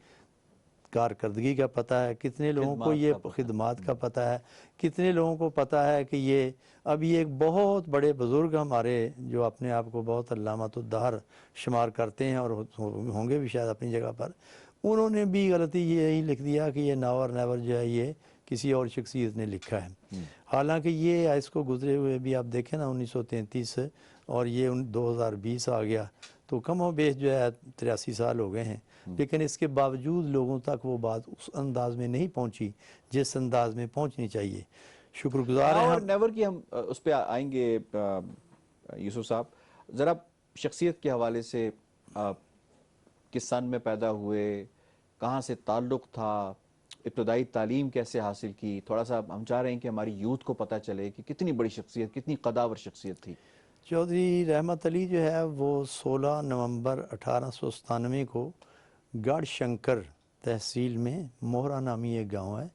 کارکردگی کا پتہ ہے، کتنے لوگوں کو یہ خدمات کا پتہ ہے، کتنے لوگوں کو پتہ ہے کہ یہ ابھی ایک بہت بڑے بزرگ ہمارے جو اپنے آپ کو بہت علامۃ الدہر شمار کرتے ہیں اور ہوں گے بھی شاید اپنی جگہ پر، انہوں نے بھی غلطی یہی لکھ دیا کہ یہ ناور نیور جو ہے یہ کسی اور شخصیت نے لکھا ہے، حالانکہ یہ اس کو گزرے ہوئے بھی آپ دیکھیں نا 1933 اور یہ 2020 آ گیا تو کم و بیش جو ہے 83 سال ہو گئے ہیں، لیکن اس کے باوجود لوگوں تک وہ بات اس انداز میں نہیں پہنچی جس انداز میں پہنچنی چاہیے۔ شکر گزار ہیں اور ہم۔ نیور کی ہم اس پہ آئیں گے یوسف صاحب، ذرا شخصیت کے حوالے سے کس سن میں پیدا ہوئے، کہاں سے تعلق تھا، ابتدائی تعلیم کیسے حاصل کی، تھوڑا سا ہم چاہ رہے ہیں کہ ہماری یوتھ کو پتہ چلے کہ کتنی بڑی شخصیت، کتنی قداور شخصیت تھی۔ چودھری رحمت علی جو ہے وہ 16 نومبر 1897 کو گڑھ شنکر تحصیل میں موہرا نامی ایک گاؤں ہے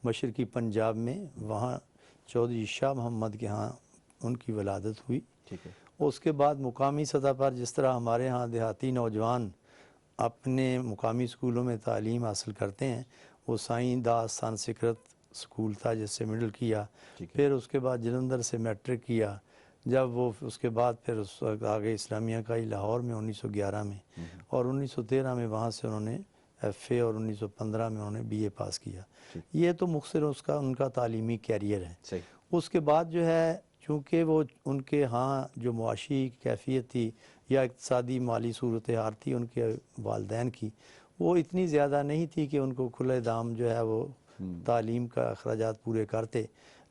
مشرقی پنجاب میں، وہاں چودھری شاہ محمد کے ہاں ان کی ولادت ہوئی۔ ٹھیک ہے، اس کے بعد مقامی سطح پر جس طرح ہمارے ہاں دیہاتی نوجوان اپنے مقامی اسکولوں میں تعلیم حاصل کرتے ہیں، وہ سائیں داس سنسکرت اسکول تھا جس سے مڈل کیا، پھر اس کے بعد جلندھر سے میٹرک کیا، جب وہ اس کے بعد پھر اس وقت آگے اسلامیہ کائی لاہور میں 1911 میں، اور 1913 میں وہاں سے انہوں نے ایف اے، اور 1915 میں انہوں نے بی اے پاس کیا۔ یہ تو مختصر ان کا تعلیمی کیریئر ہے۔ صحیح۔ اس کے بعد جو ہے چونکہ وہ ان کے ہاں جو معاشی کیفیت تھی یا اقتصادی مالی صورتحال تھی ان کے والدین کی، وہ اتنی زیادہ نہیں تھی کہ ان کو کھلے دام جو ہے وہ تعلیم کا اخراجات پورے کرتے،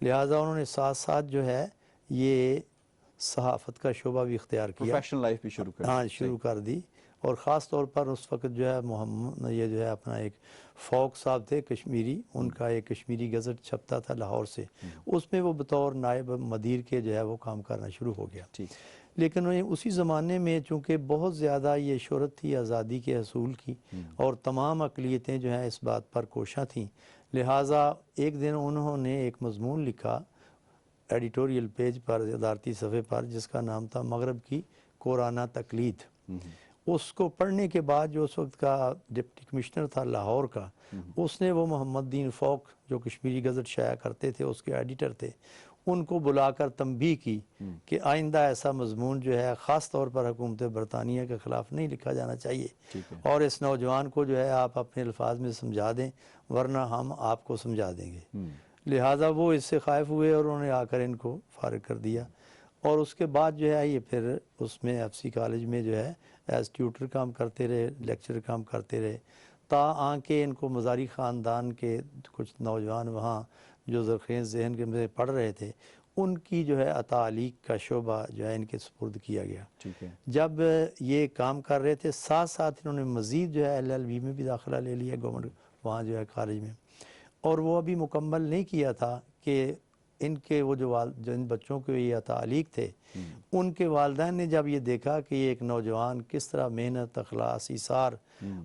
لہٰذا انہوں نے ساتھ ساتھ جو ہے یہ صحافت کا شعبہ بھی اختیار کیا، پروفیشنل لائف بھی شروع کر دی۔ ہاں شروع کر دی، اور خاص طور پر اس وقت جو ہے محمد یہ جو ہے اپنا ایک فوق صاحب تھے کشمیری، ان کا ایک کشمیری گزٹ چھپتا تھا لاہور سے، اس میں وہ بطور نائب مدیر کے جو ہے وہ کام کرنا شروع ہو گیا۔ لیکن انہیں اسی زمانے میں چونکہ بہت زیادہ یہ شہرت تھی آزادی کے حصول کی، اور تمام اقلیتیں جو ہیں اس بات پر کوشاں تھیں، لہٰذا ایک دن انہوں نے ایک مضمون لکھا ایڈیٹوریل پیج پر، ادارتی صفحے پر، جس کا نام تھا مغرب کی قرآنہ تقلید۔ اس کو پڑھنے کے بعد جو اس وقت کا ڈپٹی کمشنر تھا لاہور کا، اس نے وہ محمد دین فوق جو کشمیری گزٹ شائع کرتے تھے اس کے ایڈیٹر تھے، ان کو بلا کر تنبیہ کی کہ آئندہ ایسا مضمون جو ہے خاص طور پر حکومت برطانیہ کے خلاف نہیں لکھا جانا چاہیے، اور اس نوجوان کو جو ہے آپ اپنے الفاظ میں سمجھا دیں ورنہ ہم آپ کو سمجھا دیں گے۔ لہٰذا وہ اس سے خائف ہوئے اور انہوں نے آ کر ان کو فارغ کر دیا، اور اس کے بعد جو ہے یہ پھر اس میں ایف سی کالج میں جو ہے ایز ٹیوٹر کام کرتے رہے، لیکچر کام کرتے رہے، تا کہ ان کو مزاری خاندان کے کچھ نوجوان وہاں جو زرخیز ذہن کے میں پڑھ رہے تھے ان کی جو ہے تعلیق کا شعبہ جو ہے ان کے سپرد کیا گیا۔ جب یہ کام کر رہے تھے ساتھ ساتھ انہوں نے مزید جو ہے LLB میں بھی داخلہ لے لیا گورنمنٹ وہاں جو ہے کالج میں، اور وہ ابھی مکمل نہیں کیا تھا کہ ان کے وہ جو ان بچوں کے یہ تعلیق تھے، ان کے والدین نے جب یہ دیکھا کہ یہ ایک نوجوان کس طرح محنت، اخلاص، ایثار،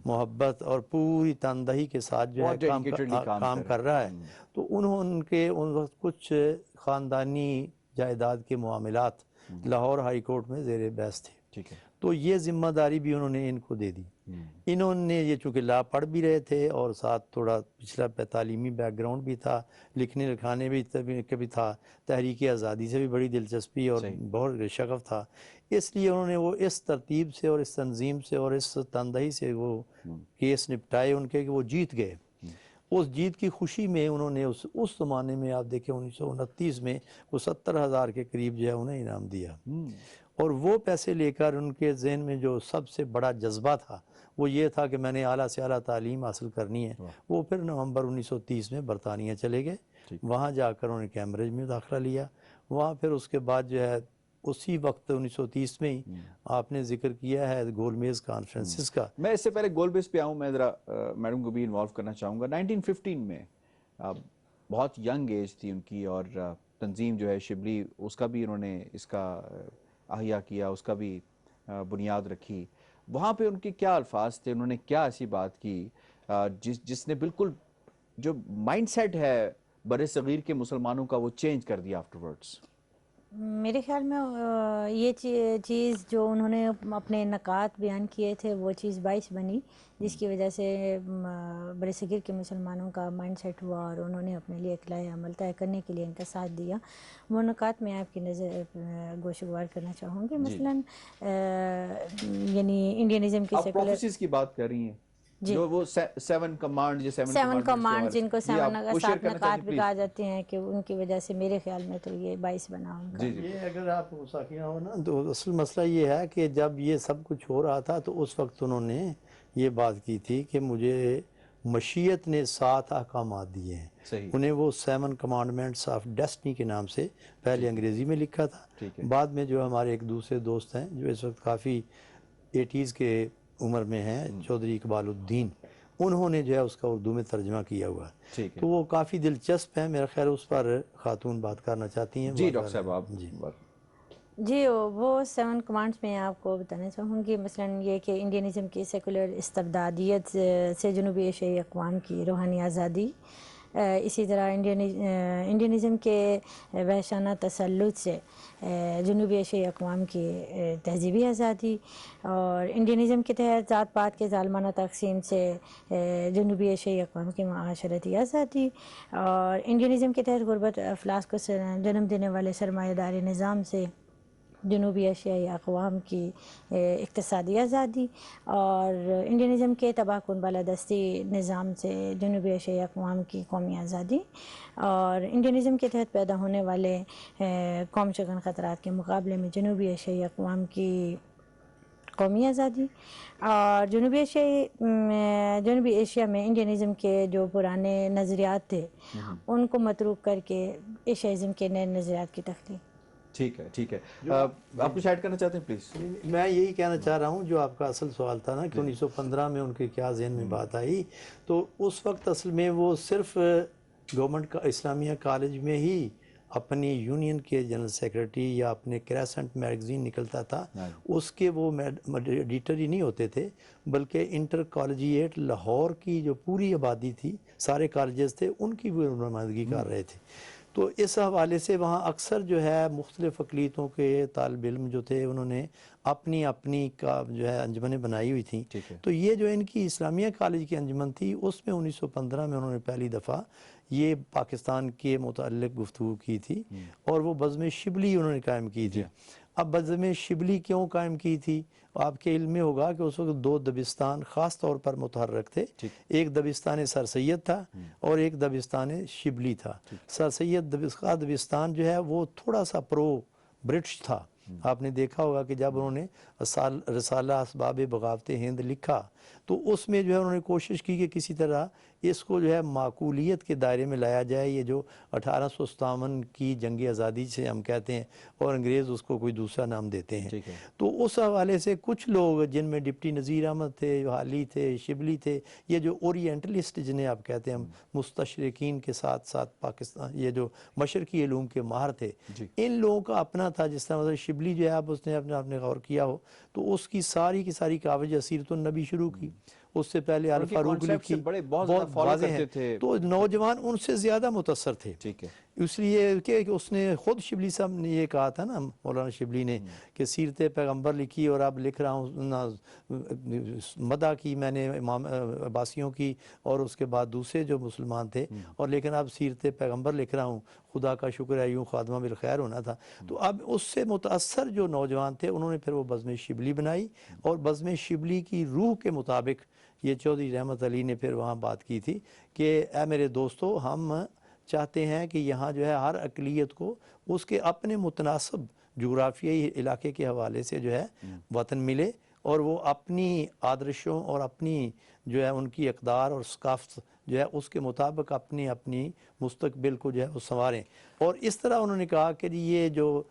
محبت اور پوری تندہی کے ساتھ جو ہے کام کر رہا ہے، تو انہوں کے ان وقت کچھ خاندانی جائیداد کے معاملات لاہور ہائی کورٹ میں زیر بحث تھے، تو یہ ذمہ داری بھی انہوں نے ان کو دے دی۔ انہوں نے یہ چونکہ لا پڑھ بھی رہے تھے اور ساتھ تھوڑا پچھلا تعلیمی بیک گراؤنڈ بھی تھا، لکھنے لکھانے بھی کبھی تھا، تحریک آزادی سے بھی بڑی دلچسپی اور بہت شغف تھا، اس لیے انہوں نے وہ اس ترتیب سے اور اس تنظیم سے اور اس تندہی سے وہ کیس نپٹائے ان کے کہ وہ جیت گئے۔ اس جیت کی خوشی میں انہوں نے اس زمانے میں آپ دیکھیں 1929 میں وہ 70,000 کے قریب جو ہے انہیں انعام دیا، اور وہ پیسے لے کر ان کے ذہن میں جو سب سے بڑا جذبہ تھا وہ یہ تھا کہ میں نے اعلیٰ سے اعلیٰ تعلیم حاصل کرنی ہے۔ وہ پھر نومبر 1930 میں برطانیہ چلے گئے، وہاں جا کر انہوں نے کیمبرج میں داخلہ لیا، وہاں پھر اس کے بعد جو ہے اسی وقت 1930 میں ہی آپ نے ذکر کیا ہے گول میز کانفرنسز کا. میں اس سے پہلے گول بیس پہ آؤں، میں ذرا میڈم کو بھی انوالو کرنا چاہوں گا. 1915 میں بہت ینگ ایج تھی ان کی، اور تنظیم جو ہے شبلی، اس کا بھی انہوں نے اس کا احیاء کیا، اس کا بھی بنیاد رکھی. وہاں پہ ان کے کیا الفاظ تھے، انہوں نے کیا ایسی بات کی جس نے بالکل جو مائنڈ سیٹ ہے بر صغیر کے مسلمانوں کا وہ چینج کر دیا آفٹر ورڈس؟ میرے خیال میں یہ چیز جو انہوں نے اپنے نکات بیان کیے تھے وہ چیز باعث بنی جس کی وجہ سے بڑے صغیر کے مسلمانوں کا مائنڈ سیٹ ہوا اور انہوں نے اپنے لیے اقلاع عمل طے کرنے کے لیے ان کا ساتھ دیا. وہ نکات میں آپ کی نظر گوشگوار کرنا چاہوں گی. مثلاً یعنی انڈینزم کی آپ پروفیسیز کی بات کر رہی ہیں، جو وہ سیون کمانڈ، سیون کمانڈ جن کو سیون سات نکات بھی کہا جاتے ہیں، کہ ان کی وجہ سے میرے خیال میں تو یہ باعث بنا ان کا. یہ اگر آپ ساکینہ ہو نا تو اصل مسئلہ یہ ہے کہ جب یہ سب کچھ ہو رہا تھا تو اس وقت انہوں نے یہ بات کی تھی کہ مجھے مشیت نے 7 احکامات دیے ہیں. انہیں وہ 7 کمانڈمنٹس آف ڈیسٹنی کے نام سے پہلے انگریزی میں لکھا تھا. بعد میں جو ہمارے ایک دوسرے دوست ہیں جو اس وقت کافی 80s کے عمر میں ہیں، چودھری اقبال الدین، انہوں نے جو ہے اس کا اردو میں ترجمہ کیا ہوا ہے. تو وہ کافی دلچسپ ہیں، میرا خیال اس پر خاتون بات کرنا چاہتی ہیں. جی ڈاکٹر صاحب آپ. جی وہ 7 کمانڈس میں آپ کو بتانا چاہوں گی. مثلاً یہ کہ انڈینزم کی سیکولر استبدادیت سے جنوبی ایشیائی اقوام کی روحانی آزادی، اسی طرح انڈینزم کے وحشانہ تسلط سے جنوبی ایشیائی اقوام کی تہذیبی آزادی، اور انڈینزم کے تحت ذات پات کے ظالمانہ تقسیم سے جنوبی ایشیائی اقوام کی معاشرتی آزادی، اور انڈینزم کے تحت غربت افلاس کو جنم دینے والے سرمایہ داری نظام سے جنوبی ایشیائی اقوام کی اقتصادی آزادی، اور انڈینزم کے تباہ کن بالادستی نظام سے جنوبی ایشیائی اقوام کی قومی آزادی، اور انڈینزم کے تحت پیدا ہونے والے قوم شکن خطرات کے مقابلے میں جنوبی ایشیائی اقوام کی قومی آزادی، اور جنوبی ایشیا میں انڈینزم کے جو پرانے نظریات تھے ان کو متروک کر کے ایشیائزم کے نئے نظریات کی تخلیق. ٹھیک ہے. آپ کچھ ایڈ کرنا چاہتے ہیں پلیز؟ میں یہی کہنا چاہ رہا ہوں جو آپ کا اصل سوال تھا نا کہ 1915 میں ان کے کیا ذہن میں بات آئی، تو اس وقت اصل میں وہ صرف گورنمنٹ کا اسلامیہ کالج میں ہی اپنی یونین کے جنرل سیکرٹری یا اپنے کریسنٹ میگزین نکلتا تھا اس کے وہ ایڈیٹر ہی نہیں ہوتے تھے، بلکہ انٹر کالجیٹ لاہور کی جو پوری آبادی تھی، سارے کالجز تھے، ان کی بھی نمائندگی کر رہے تھے. تو اس حوالے سے وہاں اکثر جو ہے مختلف اقلیتوں کے طالب علم جو تھے انہوں نے اپنی کا جو ہے انجمنیں بنائی ہوئی تھیں. تو یہ جو ان کی اسلامیہ کالج کی انجمن تھی اس میں 1915 میں انہوں نے پہلی دفعہ یہ پاکستان کے متعلق گفتگو کی تھی، اور وہ بزم شبلی انہوں نے قائم کی تھی. اب بزم شبلی کیوں قائم کی تھی؟ آپ کے علم میں ہوگا کہ اس وقت 2 دبستان خاص طور پر متحرک تھے. ایک دبستان سر سید تھا اور ایک دبستان شبلی تھا. سر سید دبستان جو ہے وہ تھوڑا سا پرو برٹش تھا. آپ نے دیکھا ہوگا کہ جب انہوں نے رسالہ اسباب بغاوت ہند لکھا تو اس میں جو ہے انہوں نے کوشش کی کہ کسی طرح اس کو جو ہے معقولیت کے دائرے میں لایا جائے. یہ جو 1857 کی جنگ آزادی سے ہم کہتے ہیں اور انگریز اس کو کوئی دوسرا نام دیتے ہیں، تو اس حوالے سے کچھ لوگ جن میں ڈپٹی نذیر احمد تھے، حالی تھے، شبلی تھے، یہ جو اورینٹلسٹ جنہیں آپ کہتے ہیں مستشرقین کے ساتھ ساتھ پاکستان یہ جو مشرقی علوم کے ماہر تھے، ان لوگوں کا اپنا تھا. جس طرح مطلب شبلی جو ہے اب اس نے اپنے غور کیا ہو تو اس کی ساری کاوج سیرت النبی شروع کی. اس سے پہلے الفاروق لکھی، بہت واضح ہے. تو نوجوان ان سے زیادہ متاثر تھے، اس لیے کہ اس نے خود شبلی صاحب نے یہ کہا تھا نا، مولانا شبلی نے، کہ سیرت پیغمبر لکھی اور اب لکھ رہا ہوں مدح کی میں نے امام عباسیوں کی اور اس کے بعد دوسرے جو مسلمان تھے، اور لیکن اب سیرت پیغمبر لکھ رہا ہوں، خدا کا شکر ہے یوں خاتمہ بالخیر ہونا تھا. تو اب اس سے متاثر جو نوجوان تھے انہوں نے پھر وہ بزم شبلی بنائی، اور بزم شبلی کی روح کے مطابق یہ چودھری رحمت علی نے پھر وہاں بات کی تھی کہ اے میرے دوستو، ہم چاہتے ہیں کہ یہاں جو ہے ہر اقلیت کو اس کے اپنے متناسب جغرافیائی علاقے کے حوالے سے جو ہے وطن ملے، اور وہ اپنی آدرشوں اور اپنی جو ہے ان کی اقدار اور ثقافت جو ہے اس کے مطابق اپنی مستقبل کو جو ہے وہ سنواریں. اور اس طرح انہوں نے کہا کہ یہ جو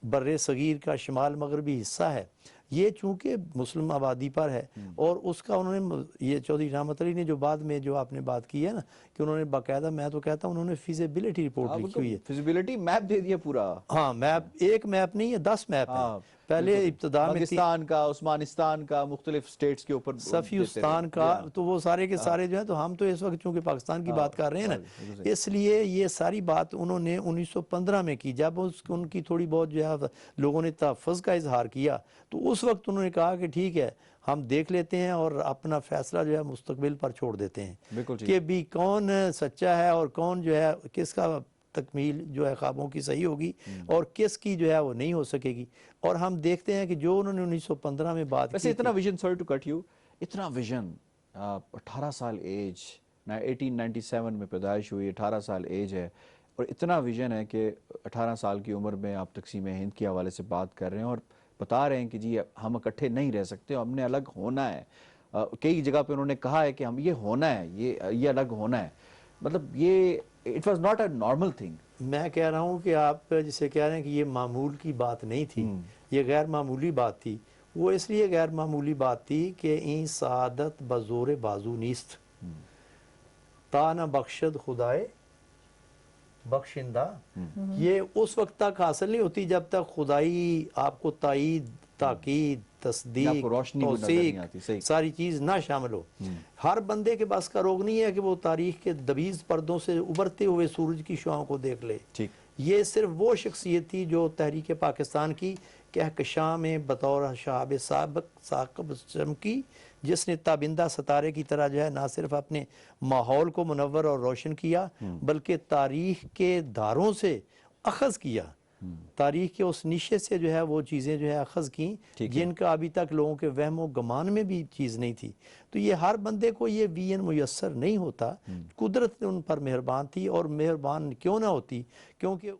بر صغیر کا شمال مغربی حصہ ہے، یہ چونکہ مسلم آبادی پر ہے، اور اس کا انہوں نے یہ چودھری رحمت علی نے جو بعد میں جو آپ نے بات کی ہے نا کہ انہوں نے باقاعدہ، میں تو کہتا ہوں انہوں نے فیزیبلٹی رپورٹ لکھی ہوئی ہے. فیزیبلٹی میپ دے دیا پورا. ہاں میپ، ایک میپ نہیں ہے 10 میپ ہیں. پہلے ابتدا میں پاکستان کا، عثمانستان کا، مختلف سٹیٹس کے اوپر صفیستان کا، تو وہ سارے کے سارے جو ہیں، تو ہم تو اس وقت چونکہ پاکستان کی بات کر رہے ہیں نا، اس لیے یہ ساری بات انہوں نے 1915 میں کی. جب ان کی تھوڑی بہت جو ہے لوگوں نے تحفظ کا اظہار کیا تو اس وقت انہوں نے کہا کہ ٹھیک ہے ہم دیکھ لیتے ہیں اور اپنا فیصلہ جو ہے مستقبل پر چھوڑ دیتے ہیں کہ بھی کون سچا ہے اور کون جو ہے کس کا تکمیل جو ہے خوابوں کی صحیح ہوگی اور کس کی جو ہے وہ نہیں ہو سکے گی. اور ہم دیکھتے ہیں کہ جو انہوں نے 1915 میں بات کی، اتنا vision, sorry to cut you, اتنا ویژن، 18 سال ایج، 1897 میں پیدائش ہوئی، 18 سال ایج ہے، اور اتنا ویژن ہے کہ 18 سال کی عمر میں آپ تقسیم ہند کے حوالے سے بات کر رہے ہیں اور بتا رہے ہیں کہ جی ہم اکٹھے نہیں رہ سکتے، ہم نے الگ ہونا ہے. کئی جگہ پہ انہوں نے کہا ہے کہ ہم یہ ہونا ہے، یہ الگ ہونا ہے. مطلب یہ it was not a normal thing. میں کہہ رہا ہوں کہ آپ جسے کہہ رہے ہیں کہ یہ معمول کی بات نہیں تھی، یہ غیر معمولی بات تھی. وہ اس لیے غیر معمولی بات تھی کہ این سعادت بزور بازو نیست، تا نہ بخشد خدائے بخشندہ. یہ اس وقت تک حاصل نہیں ہوتی جب تک خدائی آپ کو تائید، تاکید، تصدیق، توثیق ساری چیز نہ شامل ہو. ہر بندے کے پاس کا روگ نہیں ہے کہ وہ تاریخ کے دبیز پردوں سے ابھرتے ہوئے سورج کی شعاؤں کو دیکھ لے. یہ صرف وہ شخصیت تھی جو تحریک پاکستان کی کہکشاں میں بطور شہاب سابق ثاقب چمکی، جس نے تابندہ ستارے کی طرح جو ہے نہ صرف اپنے ماحول کو منور اور روشن کیا بلکہ تاریخ کے دھاروں سے اخذ کیا، تاریخ کے اس نیشے سے جو ہے وہ چیزیں جو ہے اخذ کیں جن کا ابھی تک لوگوں کے وہم و گمان میں بھی چیز نہیں تھی. تو یہ ہر بندے کو یہ ویژن میسر نہیں ہوتا. قدرت ان پر مہربان تھی، اور مہربان کیوں نہ ہوتی کیونکہ